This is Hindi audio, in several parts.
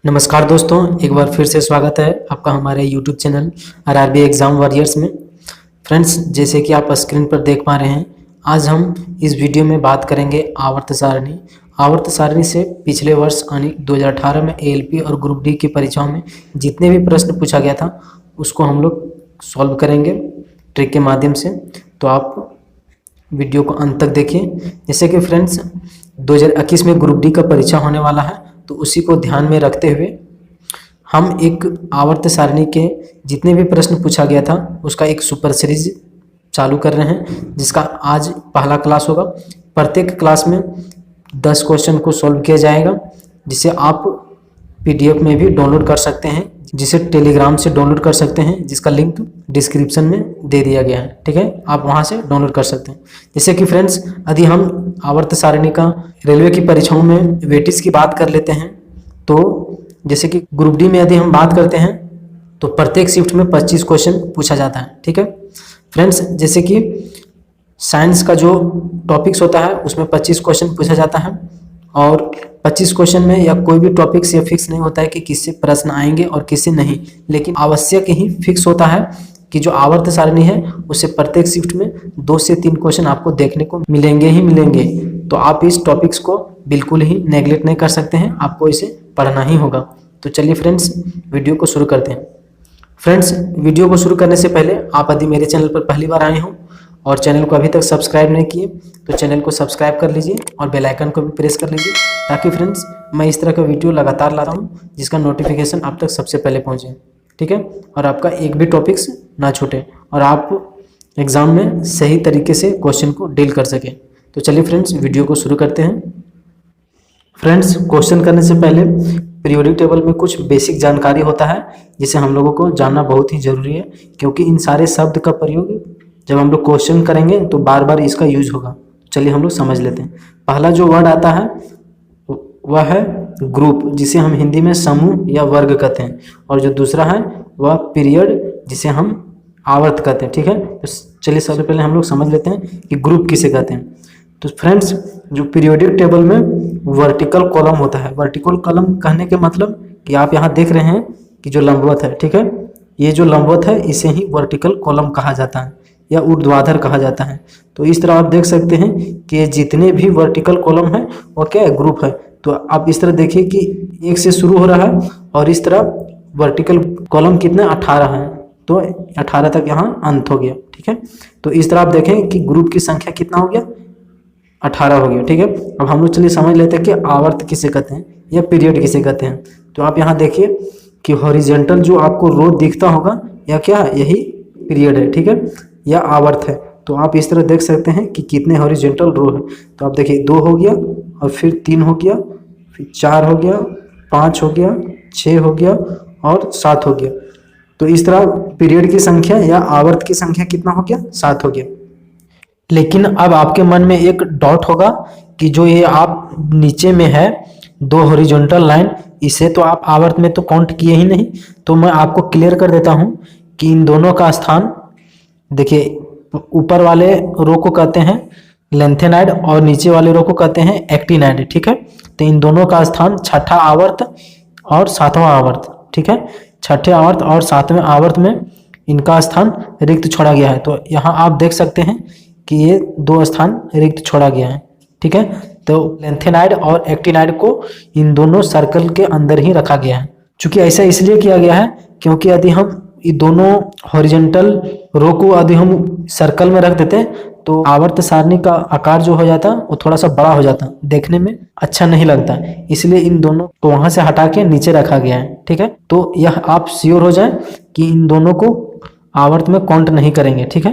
नमस्कार दोस्तों, एक बार फिर से स्वागत है आपका हमारे YouTube channel RRB exam warriors में। फ्रेंड्स, जैसे कि आप स्क्रीन पर देख पा रहे हैं, आज हम इस वीडियो में बात करेंगे आवर्त सारणी। आवर्त सारणी से पिछले वर्ष यानी 2018 में एएलपी और ग्रुप डी की परीक्षाओं में जितने भी प्रश्न पूछा गया था उसको हम लोग सॉल्व करेंगे ट्रिक के माध्यम से। तो आप वीडियो को अंत तक देखिए। जैसे कि फ्रेंड्स 2021 में ग्रुप डी का परीक्षा होने वाला है, तो उसी को ध्यान में रखते हुए हम एक आवर्त सारणी के जितने भी प्रश्न पूछा गया था उसका एक सुपर सीरीज चालू कर रहे हैं, जिसका आज पहला क्लास होगा। प्रत्येक क्लास में 10 क्वेश्चन को सॉल्व किया जाएगा, जिसे आप पीडीएफ में भी डाउनलोड कर सकते हैं, जिसे टेलीग्राम से डाउनलोड कर सकते हैं, जिसका लिंक डिस्क्रिप्शन में दे दिया गया है। ठीक है, आप वहां से डाउनलोड कर सकते हैं। जैसे कि फ्रेंड्स, यदि हम आवर्त सारणी का रेलवे की परीक्षाओं में वेटेज की बात कर लेते हैं, तो जैसे कि ग्रुप डी में यदि हम बात करते हैं तो प्रत्येक शिफ्ट में 25 क्वेश्चन पूछा जाता है। ठीक है फ्रेंड्स, जैसे कि साइंस का जो टॉपिक्स होता है उसमें 25 क्वेश्चन पूछा जाता है, और 25 क्वेश्चन में या कोई भी टॉपिक से फिक्स नहीं होता है कि किससे प्रश्न आएंगे और किससे नहीं, लेकिन आवश्यक ही फिक्स होता है कि जो आवर्त सारणी है उससे प्रत्येक शिफ्ट में 2 से 3 क्वेश्चन आपको देखने को मिलेंगे ही मिलेंगे। तो आप इस टॉपिक्स को बिल्कुल ही नेग्लेक्ट नहीं कर सकते हैं, आपको इसे पढ़ना ही होगा। तो चलिए फ्रेंड्स, वीडियो को शुरू करते हैं। फ्रेंड्स, वीडियो को शुरू करने से पहले आप यदि मेरे चैनल पर पहली बार आए हो और चैनल को अभी तक सब्सक्राइब नहीं किए तो चैनल को सब्सक्राइब कर लीजिए और बेल आइकन को भी प्रेस कर लीजिए, ताकि फ्रेंड्स मैं इस तरह का वीडियो लगातार ला रहा हूँ जिसका नोटिफिकेशन आप तक सबसे पहले पहुँचे। ठीक है, और आपका एक भी टॉपिक्स ना छूटे और आप एग्ज़ाम में सही तरीके से क्वेश्चन को डील कर सकें। तो चलिए फ्रेंड्स, वीडियो को शुरू करते हैं। फ्रेंड्स, क्वेश्चन करने से पहले पीरियोडिक टेबल में कुछ बेसिक जानकारी होता है जिसे हम लोगों को जानना बहुत ही ज़रूरी है, क्योंकि इन सारे शब्द का प्रयोग जब हम लोग क्वेश्चन करेंगे तो बार बार इसका यूज होगा। चलिए हम लोग समझ लेते हैं। पहला जो वर्ड आता है वह है ग्रुप, जिसे हम हिंदी में समूह या वर्ग कहते हैं, और जो दूसरा है वह पीरियड, जिसे हम आवर्त कहते हैं। ठीक है, तो चलिए सबसे पहले हम लोग समझ लेते हैं कि ग्रुप किसे कहते हैं। तो फ्रेंड्स, जो पीरियोडिक टेबल में वर्टिकल कॉलम होता है, वर्टिकल कॉलम कहने के मतलब कि आप यहाँ देख रहे हैं कि जो लंबवत है, ठीक है, ये जो लंबवत है इसे ही वर्टिकल कॉलम कहा जाता है या ऊर्ध्वाधर कहा जाता है। तो इस तरह आप देख सकते हैं कि जितने भी वर्टिकल कॉलम है वो क्या है, ग्रुप है। तो आप इस तरह देखिए कि 1 से शुरू हो रहा है और इस तरह वर्टिकल कॉलम कितने 18 है, तो 18 तक यहाँ अंत हो गया। ठीक है, तो इस तरह आप देखें कि ग्रुप की संख्या कितना हो गया, 18 हो गया। ठीक है, अब हम लोग चलिए समझ लेते हैं कि आवर्त किसे कहते हैं या पीरियड किसे कहते हैं। तो आप यहाँ देखिए कि हॉरिजेंटल जो आपको रो दिखता होगा या क्या है, यही पीरियड है। ठीक है, या आवर्त है। तो आप इस तरह देख सकते हैं कि कितने हॉरिजेंटल रो है। तो आप देखिए 2 हो गया, और फिर 3 हो गया, फिर 4 हो गया, 5 हो गया, 6 हो गया और 7 हो गया। तो इस तरह पीरियड की संख्या या आवर्त की संख्या कितना हो गया, 7 हो गया। लेकिन अब आपके मन में एक डाउट होगा कि जो ये आप नीचे में है 2 हॉरिजॉन्टल लाइन, इसे तो आप आवर्त में तो काउंट किए ही नहीं। तो मैं आपको क्लियर कर देता हूं कि इन दोनों का स्थान देखिए, ऊपर वाले रो को कहते हैं लेंथेनाइड और नीचे वाले रो को कहते हैं एक्टिनाइड। ठीक है, तो इन दोनों का स्थान छठा आवर्त और 7वां आवर्त, ठीक है, छठे आवर्त और 7वें आवर्त में इनका स्थान रिक्त छोड़ा गया है। तो यहाँ आप देख सकते हैं कि ये 2 स्थान रिक्त छोड़ा गया है। ठीक है, तो लेंथेनाइड और एक्टिनाइड को इन दोनों सर्कल के अंदर ही रखा गया है। चूंकि ऐसा इसलिए किया गया है क्योंकि यदि हम ये दोनों हॉरिजॉन्टल रो को यदि हम सर्कल में रख देते तो आवर्त सारणी का आकार जो हो जाता वो थोड़ा सा बड़ा हो जाता, देखने में अच्छा नहीं लगता, इसलिए इन दोनों को वहां से हटा के नीचे रखा गया है। ठीक है, तो यह आप श्योर हो जाए कि इन दोनों को आवर्त में काउंट नहीं करेंगे। ठीक है,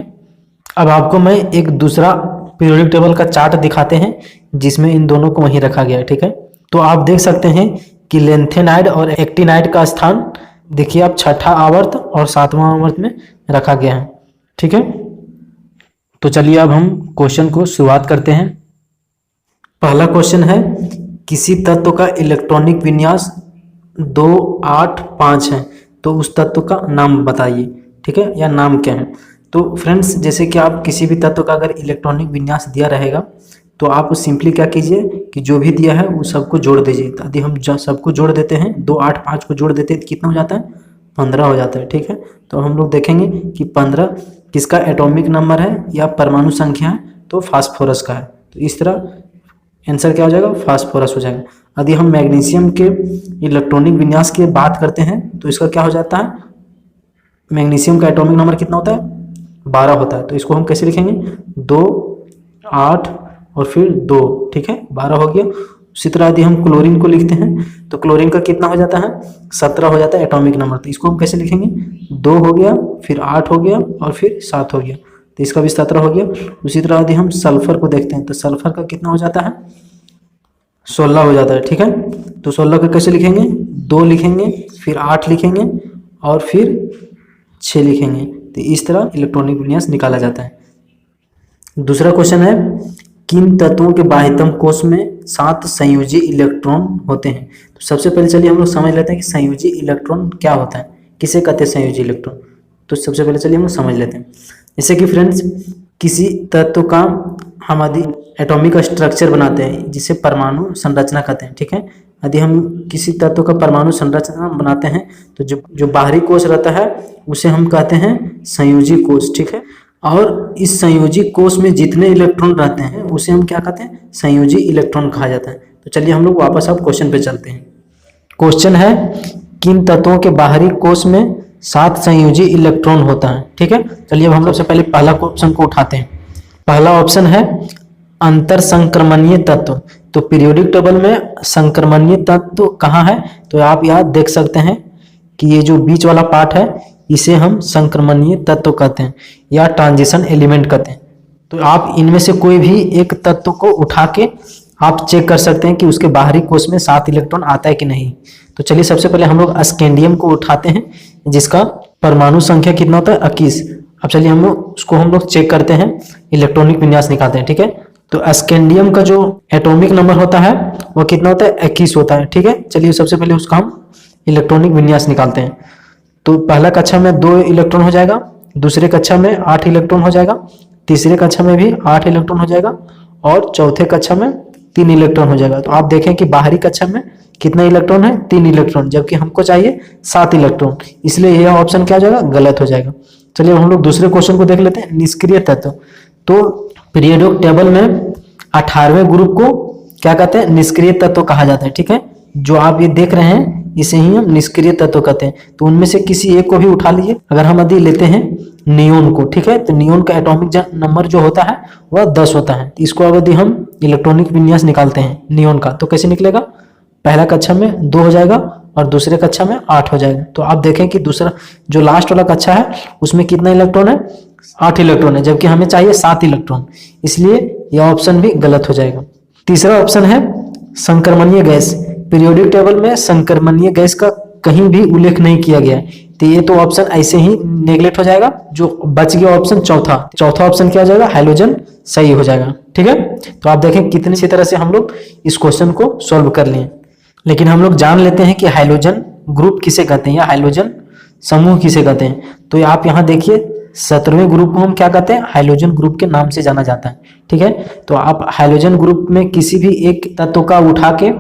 अब आपको मैं एक दूसरा पीरियोडिक टेबल का चार्ट दिखाते हैं जिसमें इन दोनों को वहीं रखा गया है। ठीक है, तो आप देख सकते हैं कि लेंथेनाइड और एक्टिनाइड का स्थान देखिए आप छठा आवर्त और 7वां आवर्त में रखा गया है। ठीक है, तो चलिए अब हम क्वेश्चन को शुरुआत करते हैं। पहला क्वेश्चन है, किसी तत्व का इलेक्ट्रॉनिक विन्यास 2, 8, 5 है, तो उस तत्व का नाम बताइए। ठीक है, या नाम क्या है। तो फ्रेंड्स, जैसे कि आप किसी भी तत्व का अगर इलेक्ट्रॉनिक विन्यास दिया रहेगा तो आप सिंपली क्या कीजिए कि जो भी दिया है वो सबको जोड़ दीजिए। तो यदि हम सबको जोड़ देते हैं, 2, 8, 5 को जोड़ देते हैं तो कितना हो जाता है? 15 हो जाता है। ठीक है, तो हम लोग देखेंगे कि 15 किसका एटॉमिक नंबर है या परमाणु संख्या है, तो फास्फोरस का है। तो इस तरह आंसर क्या हो जाएगा? फास्फोरस हो जाएगा। यदि हम मैग्नीशियम के इलेक्ट्रॉनिक विन्यास की बात करते हैं तो इसका क्या हो जाता है? मैग्नीशियम का एटॉमिक नंबर कितना होता है? 12 होता है। तो इसको हम कैसे लिखेंगे? 2, 8 और फिर 2। ठीक है, 12 हो गया। उसी तरह यदि हम क्लोरीन को लिखते हैं तो क्लोरीन का कितना हो जाता है? 17 हो जाता है एटॉमिक नंबर। तो इसको हम कैसे लिखेंगे? 2 हो गया, फिर 8 हो गया और फिर 7 हो गया, तो इसका भी 17 हो गया। उसी तरह यदि हम सल्फर को देखते हैं तो सल्फर का कितना हो जाता है? 16 हो जाता है। ठीक है, तो 16 का कैसे लिखेंगे? 2 लिखेंगे, फिर 8 लिखेंगे और फिर 6 लिखेंगे। तो इस तरह इलेक्ट्रॉनिक विन्यास निकाला जाता है। दूसरा क्वेश्चन है, किन तत्वों के बाह्यतम कोश में 7 संयोजी इलेक्ट्रॉन होते हैं? तो सबसे पहले चलिए हम लोग समझ लेते हैं कि संयोजी इलेक्ट्रॉन क्या होता है, किसे कहते हैं संयोजी इलेक्ट्रॉन। तो सबसे पहले चलिए हम लोग समझ लेते हैं। जैसे कि फ्रेंड्स, किसी तत्व का हम यदि एटॉमिक स्ट्रक्चर बनाते हैं जिसे परमाणु संरचना कहते हैं। ठीक है, यदि हम किसी तत्व का परमाणु संरचना बनाते हैं तो जो बाहरी कोश रहता है उसे हम कहते हैं संयोजी कोश। ठीक है, और इस संयोजी कोश में जितने इलेक्ट्रॉन रहते हैं उसे हम क्या कहते हैं? संयोजी इलेक्ट्रॉन कहा जाता है। तो चलिए हम लोग वापस अब क्वेश्चन पे चलते हैं। क्वेश्चन है, किन तत्वों के बाहरी कोश में 7 संयोजी इलेक्ट्रॉन होता है? ठीक है, चलिए अब हम सबसे पहले पहला ऑप्शन को उठाते हैं। पहला ऑप्शन है अंतर संक्रमणीय तत्व। तो पीरियोडिक टेबल में संक्रमणीय तत्व कहाँ है? तो आप यहाँ देख सकते हैं कि ये जो बीच वाला पार्ट है इसे हम संक्रमणीय तत्व कहते हैं या ट्रांजिशन एलिमेंट कहते हैं। तो आप इनमें से कोई भी एक तत्व को उठा के आप चेक कर सकते हैं कि उसके बाहरी कोश में 7 इलेक्ट्रॉन आता है कि नहीं। तो चलिए सबसे पहले हम लोग स्कैंडियम को उठाते हैं जिसका परमाणु संख्या कितना होता है? 21। अब चलिए हम लोग उसको चेक करते हैं, इलेक्ट्रॉनिक विन्यास निकालते हैं। ठीक है, तो स्कैंडियम का जो एटॉमिक नंबर होता है वो कितना होता है? 21 होता है। ठीक है, चलिए सबसे पहले उसका हम इलेक्ट्रॉनिक विन्यास निकालते हैं। तो पहला कक्षा में 2 इलेक्ट्रॉन हो जाएगा, दूसरे कक्षा में 8 इलेक्ट्रॉन हो जाएगा, तीसरे कक्षा में भी 8 इलेक्ट्रॉन हो जाएगा और चौथे कक्षा में 3 इलेक्ट्रॉन हो जाएगा। तो आप देखें कि बाहरी कक्षा में कितना इलेक्ट्रॉन है? 3 इलेक्ट्रॉन, जबकि हमको चाहिए 7 इलेक्ट्रॉन, इसलिए यह ऑप्शन क्या हो जाएगा? गलत हो जाएगा। चलिए हम लोग दूसरे क्वेश्चन को देख लेते हैं, निष्क्रिय तत्व। तो पीरियोडिक टेबल में 18वें ग्रुप को क्या कहते हैं? निष्क्रिय तत्व कहा जाता है। ठीक है, जो आप ये देख रहे हैं इसे ही हम निष्क्रिय तत्व कहते हैं। तो उनमें से किसी एक को भी उठा लीजिए। अगर हम यदि लेते हैं नियोन को, ठीक है, तो नियोन का एटॉमिक नंबर जो होता है वह 10 होता है। इसको अब यदि हम इलेक्ट्रॉनिक विन्यास निकालते हैं नियोन का तो कैसे निकलेगा? पहला कक्षा में 2 हो जाएगा और दूसरे कक्षा में 8 हो जाएगा। तो आप देखें कि दूसरा जो लास्ट वाला कक्षा है उसमें कितना इलेक्ट्रॉन है? 8 इलेक्ट्रॉन है, जबकि हमें चाहिए 7 इलेक्ट्रॉन, इसलिए यह ऑप्शन भी गलत हो जाएगा। तीसरा ऑप्शन है संक्रमणीय गैस। पीरियोडिक टेबल में संक्रमणीय गैस का कहीं भी उल्लेख नहीं किया गया है, तो ये तो ऑप्शन ऐसे ही नेग्लेक्ट हो जाएगा। जो बच गया ऑप्शन चौथा ऑप्शन क्या हो जाएगा? हाइड्रोजन सही हो जाएगा। ठीक है, तो आप देखें कितनी अच्छी तरह से हम लोग इस क्वेश्चन को सॉल्व कर लिए। लेकिन हम लोग जान लेते हैं कि हाइड्रोजन ग्रुप किसे कहते हैं या हाइड्रोजन समूह किसे कहते हैं। तो आप यहाँ देखिए 17वें ग्रुप को हम क्या कहते हैं? हाइड्रोजन ग्रुप के नाम से जाना जाता है। ठीक है, तो आप हाइड्रोजन ग्रुप में किसी भी एक तत्व का उठा के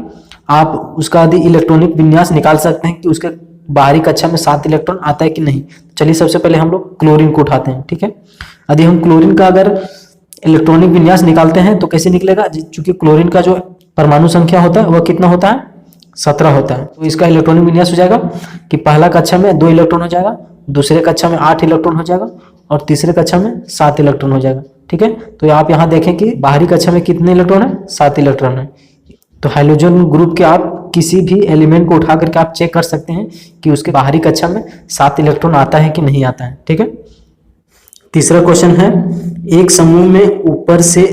आप उसका यदि इलेक्ट्रॉनिक विन्यास निकाल सकते हैं कि उसके बाहरी कक्षा में 7 इलेक्ट्रॉन आता है कि नहीं। चलिए सबसे पहले हम लोग क्लोरीन को उठाते हैं। ठीक है, यदि हम क्लोरीन का अगर इलेक्ट्रॉनिक विन्यास निकालते हैं तो कैसे निकलेगा? चूंकि क्लोरीन का जो परमाणु संख्या होता है वह कितना होता है? 17 होता है। तो इसका इलेक्ट्रॉनिक विन्यास हो जाएगा कि पहला कक्षा में 2 इलेक्ट्रॉन हो जाएगा, दूसरे कक्षा में 8 इलेक्ट्रॉन हो जाएगा और तीसरे कक्षा में 7 इलेक्ट्रॉन हो जाएगा। ठीक है, तो आप यहाँ देखें कि बाहरी कक्षा में कितने इलेक्ट्रॉन है? 7 इलेक्ट्रॉन है। तो हाइड्रोजन ग्रुप के आप किसी भी एलिमेंट को उठा करके आप चेक कर सकते हैं कि उसके बाहरी कक्षा में 7 इलेक्ट्रॉन आता है कि नहीं आता है। ठीक है, तीसरा क्वेश्चन है, एक समूह में ऊपर से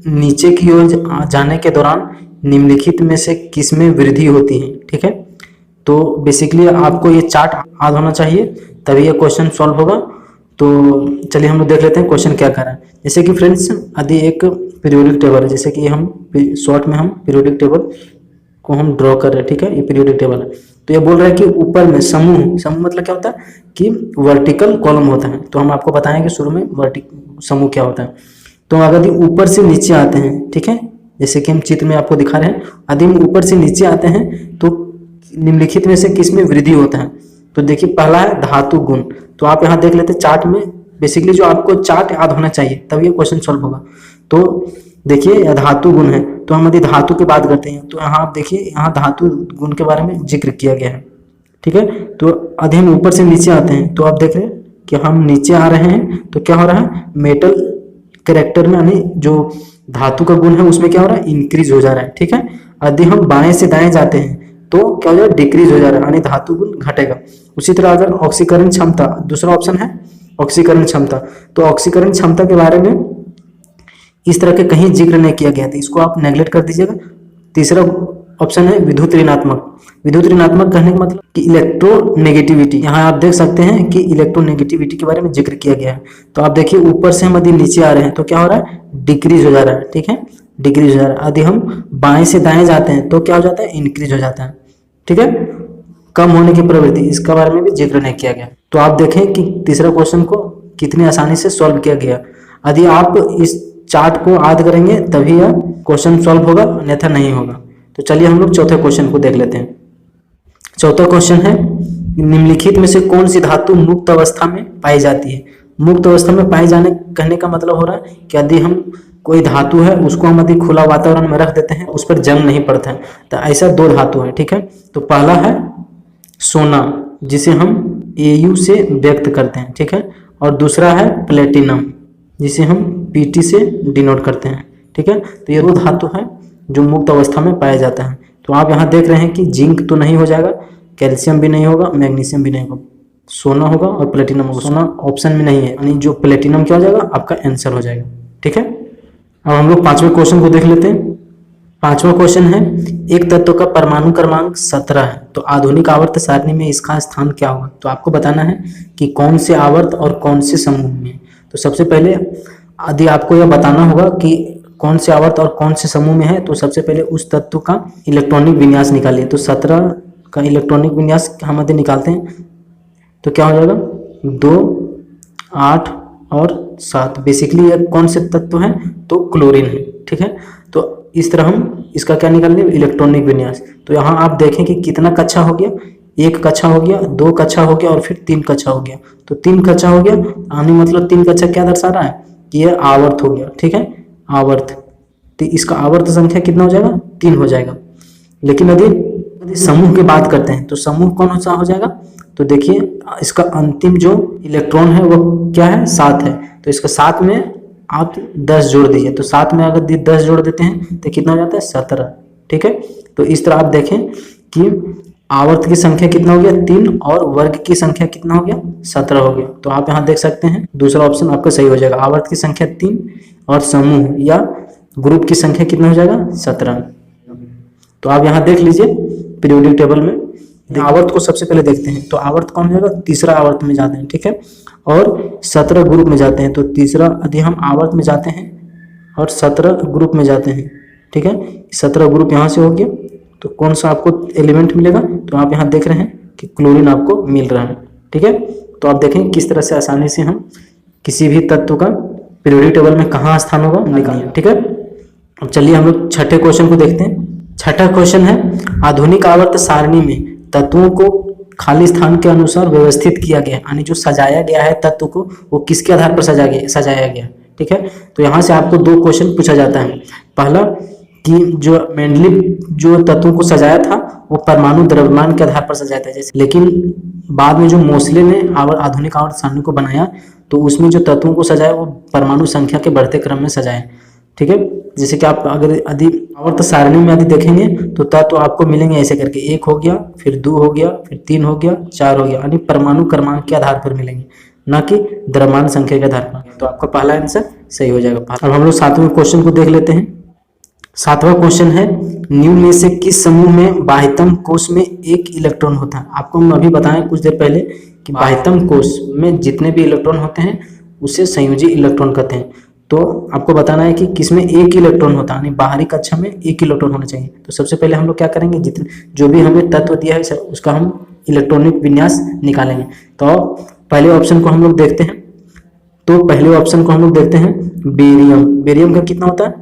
नीचे की ओर जाने के दौरान निम्नलिखित में से किसमें वृद्धि होती है? ठीक है, तो बेसिकली आपको ये चार्ट याद होना चाहिए तभी ये क्वेश्चन सॉल्व होगा। तो चलिए हम लोग देख लेते हैं क्वेश्चन क्या कर रहा है। जैसे कि फ्रेंड्स यदि एक पीरियोडिक टेबल है, जैसे कि हम शॉर्ट में हम पीरियोडिक टेबल को हम ड्रॉ कर रहे हैं। ठीक है, ये पीरियोडिक टेबल है। तो ये बोल रहा है कि ऊपर में समूह मतलब क्या होता है कि वर्टिकल कॉलम होता है। तो हम आपको बताएंगे शुरू में समूह क्या होता है। तो अगर ऊपर से नीचे आते हैं, ठीक है, जैसे कि हम चित्र में आपको दिखा रहे हैं। यदि हम ऊपर से नीचे आते हैं तो निम्नलिखित में से किस में वृद्धि होता है? तो देखिए पहला है धातु गुण। तो आप यहाँ देख लेते हैं चार्ट में, बेसिकली जो आपको चार्ट याद होना चाहिए तब ये क्वेश्चन सॉल्व होगा। तो देखिए धातु गुण है, तो हम यदि धातु की बात करते हैं तो यहाँ आप देखिए, यहाँ धातु गुण के बारे में जिक्र किया गया है, ठीक है। तो यदि हम ऊपर से नीचे आते हैं तो आप देख रहे हैं कि हम नीचे आ रहे हैं तो क्या हो रहा है, मेटल कैरेक्टर में यानी जो धातु का गुण है उसमें क्या हो रहा है, इंक्रीज हो जा रहा है, ठीक है। यदि हम बाएं से दाएं जाते हैं तो क्या हो जाएगा, डिक्रीज हो जा रहा है यानी धातु गुण घटेगा। उसी तरह अगर ऑक्सीकरण क्षमता, दूसरा ऑप्शन है ऑक्सीकरण क्षमता, तो ऑक्सीकरण क्षमता के बारे में इस तरह के कहीं जिक्र नहीं किया गया था, इसको आप नेग्लेक्ट कर दीजिएगा। तीसरा ऑप्शन है विद्युत ऋणात्मक। विद्युत ऋणात्मक कहने का मतलब कि इलेक्ट्रोनेगेटिविटी, यहाँ आप देख सकते हैं कि इलेक्ट्रोनेगेटिविटी के बारे में जिक्र किया गया है। तो आप देखिए ऊपर से हम यदि नीचे आ रहे हैं तो क्या हो रहा है, डिक्रीज हो जा रहा है, ठीक है, डिक्रीज हो जा रहा है। यदि हम बाएं से दाएं जाते हैं तो क्या हो जाता है, इंक्रीज हो जाता है, ठीक है, कम होने की प्रवृत्ति, इसके बारे में भी जिक्र नहीं किया गया। तो आप देखें कि तीसरा क्वेश्चन को कितनी आसानी से सॉल्व किया गया। यदि आप इस चार्ट को याद करेंगे तभी यह क्वेश्चन सॉल्व होगा, अन्यथा नहीं होगा। तो चलिए हम लोग चौथे क्वेश्चन को देख लेते हैं। चौथा क्वेश्चन है, निम्नलिखित में से कौन सी धातु मुक्त अवस्था में पाई जाती है? मुक्त अवस्था में पाए जाने कहने का मतलब हो रहा है कि यदि हम कोई धातु है उसको हम यदि खुला वातावरण में रख देते हैं उस पर जंग नहीं पड़ता है, तो ऐसा दो धातु है, ठीक है। तो पहला है सोना, जिसे हम Au से व्यक्त करते हैं, ठीक है, और दूसरा है प्लेटिनम, जिसे हम Pt से डिनोट करते हैं, ठीक है। तो ये दो धातु है जो मुक्त अवस्था में पाया जाता है। तो आप यहाँ देख रहे हैं कि जिंक तो नहीं हो जाएगा, कैल्शियम भी नहीं होगा, मैग्नीशियम भी नहीं होगा, सोना होगा और प्लेटिनम होगा। सोना ऑप्शन में नहीं है, यानी जो प्लेटिनम क्या हो जाएगा, आपका आंसर हो जाएगा, ठीक है। अब हम लोग पांचवें क्वेश्चन को देख लेते हैं। पांचवा क्वेश्चन है, एक तत्व का परमाणु क्रमांक 17 है, तो आधुनिक आवर्त सारणी में इसका स्थान क्या होगा? तो आपको बताना है कि कौन से आवर्त और कौन से समूह में। तो सबसे पहले यदि आपको यह बताना होगा कि कौन से आवर्त और कौन से समूह में है, तो सबसे पहले उस तत्व का इलेक्ट्रॉनिक विन्यास निकालिए। तो 17 का इलेक्ट्रॉनिक विन्यास हम यदि निकालते हैं तो क्या हो जाएगा, 2, 8 और 7। बेसिकली यह कौन से तत्व है, तो क्लोरीन है, ठीक है। तो इस तरह हम इसका क्या निकालेंगे, इलेक्ट्रॉनिक विन्यास। तो यहाँ आप देखें कि कितना कक्षा हो गया, 1 कक्षा हो गया, 2 कक्षा हो गया और फिर 3 कक्षा हो गया। तो 3 कक्षा हो गया, यानी मतलब 3 कक्षा क्या दर्शा रहा है कि यह आवर्त हो गया, ठीक है, आवर्त। तो इसका आवर्त संख्या कितना हो जाएगा, 3 हो जाएगा। लेकिन यदि समूह की बात करते हैं तो समूह कौन सा हो जाएगा, तो देखिए इसका अंतिम जो इलेक्ट्रॉन है वो क्या है, 7 है। तो इसका 7 में आप 10 जोड़ दीजिए, तो 7 में अगर 10 जोड़ देते हैं तो कितना हो जाता है, 17, ठीक है। तो इस तरह आप देखें कि आवर्त की संख्या कितना हो गया, 3, और वर्ग की संख्या कितना हो गया, 17 हो गया। तो आप यहाँ देख सकते हैं दूसरा ऑप्शन आपका सही हो जाएगा, आवर्त की संख्या 3 और समूह या ग्रुप की संख्या कितना हो जाएगा, 17। तो आप यहाँ देख लीजिए पीरियोडिक टेबल में आवर्त को सबसे पहले देखते हैं। तो आवर्त कौन हो जाएगा, तीसरा आवर्त में जाते हैं, ठीक है, और 17 ग्रुप में जाते हैं। तो तीसरा यदि हम आवर्त में जाते हैं और 17 ग्रुप में जाते हैं, ठीक है, 17 ग्रुप यहाँ से हो गया। तो कौन सा आपको एलिमेंट मिलेगा, तो आप यहाँ देख रहे हैं कि क्लोरीन आपको मिल रहा है, ठीक है। तो आप देखें किस तरह से आसानी से हम किसी भी तत्व का पीरियोडिक टेबल में कहाँ स्थान होगा निकालिए, ठीक है। अब चलिए हम लोग छठे क्वेश्चन को देखते हैं। छठा क्वेश्चन है, आधुनिक आवर्त सारणी में तत्वों को खाली स्थान के अनुसार व्यवस्थित किया गया, यानी जो सजाया गया है तत्व को वो किसके आधार पर सजाया गया, ठीक है। तो यहाँ से आपको 2 क्वेश्चन पूछा जाता है। पहला कि जो मेंडलीव जो तत्वों को सजाया था वो परमाणु द्रव्यमान के आधार पर सजाया था, जैसे, लेकिन बाद में जो मोसले ने आधुनिक आवर्त सारणी को बनाया तो उसमें जो तत्वों को सजाया वो परमाणु संख्या के बढ़ते क्रम में सजाया, ठीक है। जैसे कि आप अगर यदि आवर्त सारणी में यदि देखेंगे तो तत्व आपको मिलेंगे ऐसे करके, 1 हो गया, फिर 2 हो गया, फिर 3 हो गया, 4 हो गया, यानी परमाणु क्रमांक के आधार पर मिलेंगे, ना कि द्रव्यमान संख्या के आधार पर। तो आपका पहला आंसर सही हो जाएगा। अब हम लोग 7वें क्वेश्चन को देख लेते हैं। 7वां क्वेश्चन है, निम्न में से किस समूह में बाह्यतम कोश में 1 इलेक्ट्रॉन होता है? आपको हम अभी बताएं कुछ देर पहले कि बाह्यतम कोश में जितने भी इलेक्ट्रॉन होते हैं उसे संयोजी इलेक्ट्रॉन कहते हैं। तो आपको बताना है कि किसमें 1 इलेक्ट्रॉन होता है, यानी बाहरी कक्षा में 1 इलेक्ट्रॉन होना चाहिए। तो सबसे पहले हम लोग क्या करेंगे, जितने जो भी हमें तत्व दिया है उसका हम इलेक्ट्रॉनिक विन्यास निकालेंगे। तो पहले ऑप्शन को हम लोग देखते हैं। तो पहले ऑप्शन को हम लोग देखते हैं बेरियम। बेरियम का कितना होता है,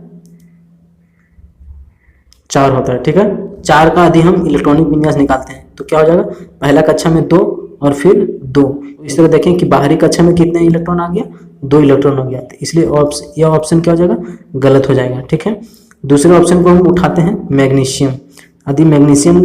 4 होता है, ठीक है। 4 का यदि हम इलेक्ट्रॉनिक विन्यास निकालते हैं तो क्या हो जाएगा, पहला कक्षा में 2 और फिर 2। इस तरह देखें कि बाहरी कक्षा में कितने इलेक्ट्रॉन आ गया, 2 इलेक्ट्रॉन हो गया, तो इसलिए यह ऑप्शन क्या हो जाएगा, गलत हो जाएगा, ठीक है। दूसरे ऑप्शन को हम उठाते हैं मैग्नीशियम। यदि मैग्नीशियम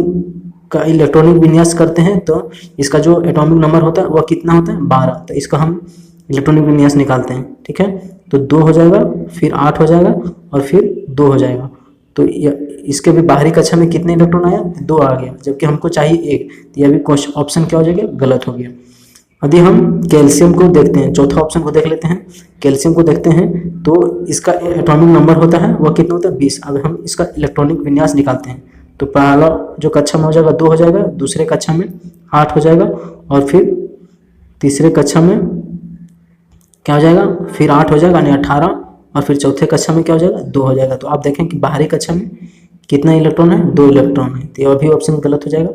का इलेक्ट्रॉनिक विन्यास करते हैं तो इसका जो एटॉमिक नंबर होता है वह कितना होता है, 12। तो इसका हम इलेक्ट्रॉनिक विन्यास निकालते हैं, ठीक है। तो 2 हो जाएगा, फिर 8 हो जाएगा और फिर 2 हो जाएगा। तो इसके भी बाहरी कक्षा में कितने इलेक्ट्रॉन आया, 2 आ गया, जबकि हमको चाहिए 1। तो यह भी ऑप्शन क्या हो जाएगा, गलत हो गया। यदि हम कैल्शियम को देखते हैं, चौथा ऑप्शन को देख लेते हैं। कैल्शियम को देखते हैं तो इसका एटॉमिक नंबर होता है वह कितना होता है, 20। अब हम इसका इलेक्ट्रॉनिक विन्यास निकालते हैं तो पहला जो कक्षा में हो जाएगा 2 हो जाएगा, दूसरे कक्षा में 8 हो जाएगा और फिर तीसरे कक्षा में क्या हो जाएगा, फिर 8 हो जाएगा यानी 18 और फिर चौथे कक्षा में क्या हो जाएगा, 2 हो जाएगा। तो आप देखें कि बाहरी कक्षा में कितना इलेक्ट्रॉन है, 2 इलेक्ट्रॉन है, तो यह भी ऑप्शन गलत हो जाएगा।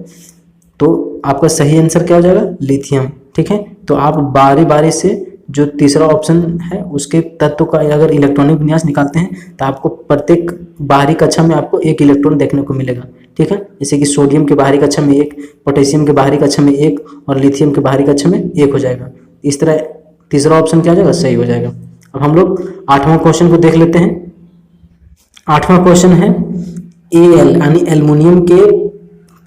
तो आपका सही आंसर क्या हो जाएगा, लिथियम, ठीक है। तो आप बारी बारी से जो तीसरा ऑप्शन है उसके तत्व का अगर इलेक्ट्रॉनिक विन्यास निकालते हैं तो आपको प्रत्येक बाहरी कक्षा में आपको 1 इलेक्ट्रॉन देखने को मिलेगा, ठीक है। जैसे कि सोडियम के बाहरी कक्षा में 1, पोटेशियम के बाहरी कक्षा में 1 और लिथियम के बाहरी कक्षा में 1 हो जाएगा। इस तरह तीसरा ऑप्शन क्या हो जाएगा, सही हो जाएगा। अब हम लोग 8वां क्वेश्चन को देख लेते हैं। 8वां क्वेश्चन है Al यानी एल्युमिनियम के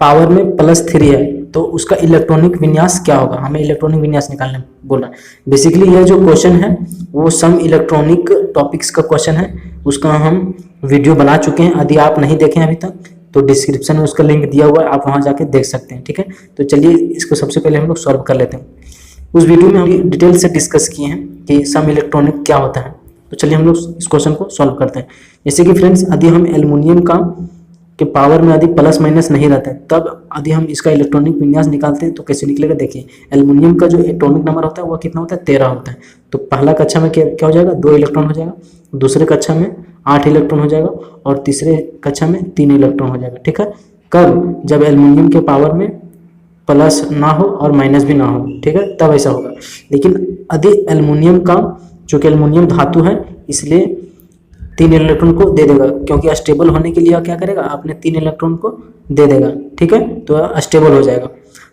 पावर में +3 है तो उसका इलेक्ट्रॉनिक विन्यास क्या होगा, हमें इलेक्ट्रॉनिक विन्यास निकालने बोला। बेसिकली यह जो क्वेश्चन है वो सम इलेक्ट्रॉनिक टॉपिक्स का क्वेश्चन है, उसका हम वीडियो बना चुके हैं। यदि आप नहीं देखें अभी तक तो डिस्क्रिप्शन में उसका लिंक दिया हुआ है, आप वहां जाके देख सकते हैं, ठीक है। तो चलिए इसको सबसे पहले हम लोग सॉल्व कर लेते हैं। उस वीडियो में हम डिटेल से डिस्कस किए हैं कि सम इलेक्ट्रॉनिक क्या होता है। तो चलिए हम लोग इस क्वेश्चन को सॉल्व करते हैं। जैसे कि फ्रेंड्स, यदि हम एल्युमिनियम के पावर में यदि प्लस माइनस नहीं रहता है तब यदि हम इसका इलेक्ट्रॉनिक विन्यास निकालते हैं तो कैसे निकलेगा, देखिए एल्युमिनियम का जो एटॉमिक नंबर होता है वो कितना होता है, 13 होता है। तो पहला कक्षा में क्या हो जाएगा, 2 इलेक्ट्रॉन हो जाएगा, दूसरे कक्षा में 8 इलेक्ट्रॉन हो जाएगा और तीसरे कक्षा में 3 इलेक्ट्रॉन हो जाएगा, ठीक है। कब, जब एल्युमिनियम के पावर में प्लस ना हो और माइनस भी ना हो, ठीक है, तब ऐसा होगा। लेकिन यदि एल्युमिनियम का, चूंकि एल्युमिनियम धातु है इसलिए 3 इलेक्ट्रॉन को दे देगा, क्योंकि अस्टेबल होने के लिए क्या करेगा, आपने 3 इलेक्ट्रॉन को दे देगा, ठीक है। तो अस्टेबल हो जाएगा,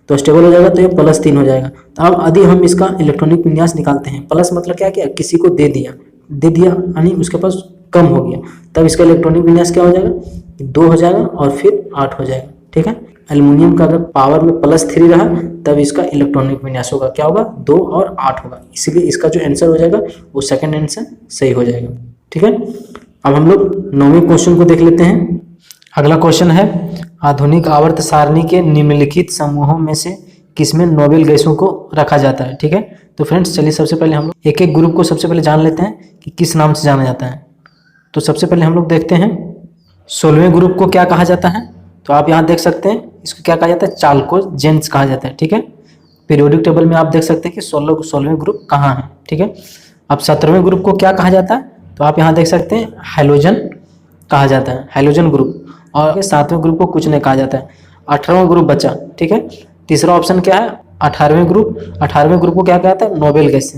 तो अस्टेबल हो जाएगा तो ये +3 हो जाएगा। तो अब यदि हम इसका इलेक्ट्रॉनिक विन्यास निकालते हैं, प्लस मतलब क्या किया, किसी को दे दिया यानी उसके पास कम हो गया, तब इसका इलेक्ट्रॉनिक विन्यास क्या हो जाएगा, 2 हो जाएगा और फिर 8 हो जाएगा, ठीक है। एल्युमिनियम का अगर पावर में +3 रहा तब इसका इलेक्ट्रॉनिक विन्यास होगा, क्या होगा, 2 और 8 होगा। इसलिए इसका जो आंसर हो जाएगा वो सेकंड आंसर सही हो जाएगा, ठीक है। अब हम लोग 9वें क्वेश्चन को देख लेते हैं। अगला क्वेश्चन है, आधुनिक आवर्त सारणी के निम्नलिखित समूहों में से किसमें नोबेल गैसों को रखा जाता है, ठीक है। तो फ्रेंड्स चलिए सबसे पहले हम लोग एक एक ग्रुप को सबसे पहले जान लेते हैं कि किस नाम से जाना जाता है। तो सबसे पहले हम लोग देखते हैं 16वें ग्रुप को क्या कहा जाता है। तो आप यहाँ देख सकते हैं इसको क्या कहा जाता है, चाल्कोजेंस कहा जाता है, ठीक है। पीरियोडिक टेबल में आप देख सकते हैं कि 16वें ग्रुप कहाँ है, ठीक है। अब 17वें ग्रुप को क्या कहा जाता है, तो आप यहाँ देख सकते हैं हैलोजन कहा जाता है, हैलोजन ग्रुप। और 7वें ग्रुप को कुछ नहीं कहा जाता है। 18वां ग्रुप बचा, ठीक है। तीसरा ऑप्शन क्या है, 18वें ग्रुप। 18वें ग्रुप को क्या कहा जाता है, नोबेल गैस,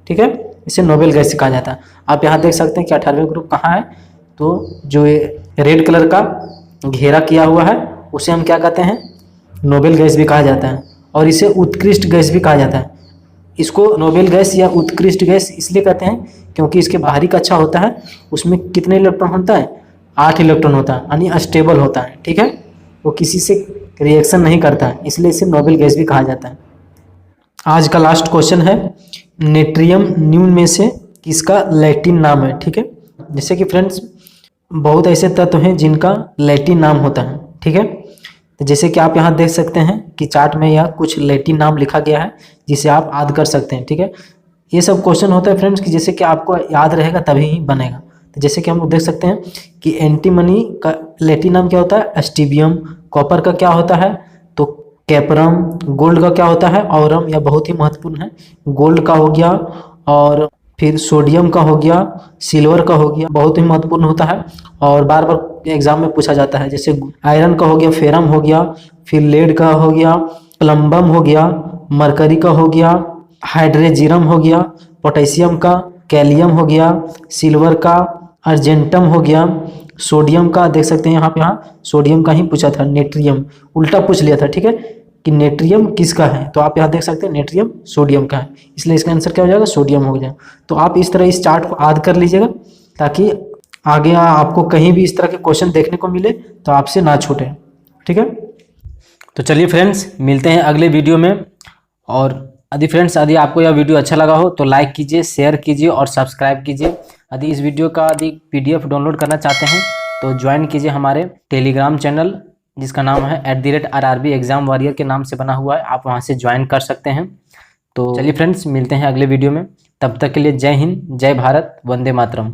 ठीक है, इसे नोबेल गैस कहा जाता है। आप यहाँ देख सकते हैं कि 18वें ग्रुप कहाँ है, तो जो रेड कलर का घेरा किया हुआ है उसे हम क्या कहते हैं, नोबेल गैस भी कहा जाता है और इसे उत्कृष्ट गैस भी कहा जाता है। इसको नोबेल गैस या उत्कृष्ट गैस इसलिए कहते हैं क्योंकि इसके बाहरी कक्षा होता है उसमें कितने इलेक्ट्रॉन होता है, 8 इलेक्ट्रॉन होता है, यानी अस्टेबल होता है, ठीक है। वो किसी से रिएक्शन नहीं करता है, इसलिए इसे नोबेल गैस भी कहा जाता है। आज का लास्ट क्वेश्चन है, नेट्रियम निम्न में से किसका लैटिन नाम है, ठीक है। जैसे कि फ्रेंड्स बहुत ऐसे तत्व हैं जिनका लैटिन नाम होता है, ठीक है। तो जैसे कि आप यहाँ देख सकते हैं कि चार्ट में यह कुछ लैटिन नाम लिखा गया है जिसे आप याद कर सकते हैं, ठीक है। ये सब क्वेश्चन होता है फ्रेंड्स कि जैसे कि आपको याद रहेगा तभी ही बनेगा। तो जैसे कि हम लोग देख सकते हैं कि एंटीमनी का लैटिन नाम क्या होता है, एस्टिबियम। कॉपर का क्या होता है, तो कैपरम। गोल्ड का क्या होता है, ऑरम, या बहुत ही महत्वपूर्ण है, गोल्ड का हो गया। और फिर सोडियम का हो गया, सिल्वर का हो गया, बहुत ही महत्वपूर्ण होता है और बार बार एग्जाम में पूछा जाता है। जैसे आयरन का हो गया, फेरम हो गया, फिर लेड का हो गया, प्लम्बम हो गया, मरकरी का हो गया, हाइड्रेजियम हो गया, पोटेशियम का, कैलियम हो गया, सिल्वर का, अर्जेंटम हो गया, सोडियम का देख सकते हैं यहाँ सोडियम का ही पूछा था, नेट्रियम उल्टा पूछ लिया था, ठीक है, कि नेट्रियम किसका है, तो आप यहाँ देख सकते हैं नेट्रियम सोडियम का है, इसलिए इसका आंसर क्या हो जाएगा, सोडियम हो जाएगा। तो आप इस तरह इस चार्ट को याद कर लीजिएगा ताकि आगे आपको कहीं भी इस तरह के क्वेश्चन देखने को मिले तो आपसे ना छूटे, ठीक है। तो चलिए फ्रेंड्स, मिलते हैं अगले वीडियो में। और यदि आपको यह वीडियो अच्छा लगा हो तो लाइक कीजिए, शेयर कीजिए और सब्सक्राइब कीजिए। यदि इस वीडियो का PDF डाउनलोड करना चाहते हैं तो ज्वाइन कीजिए हमारे टेलीग्राम चैनल, जिसका नाम है @RRB एग्जाम वॉरियर के नाम से बना हुआ है, आप वहां से ज्वाइन कर सकते हैं। तो चलिए फ्रेंड्स, मिलते हैं अगले वीडियो में, तब तक के लिए जय हिंद, जय भारत, वंदे मातरम।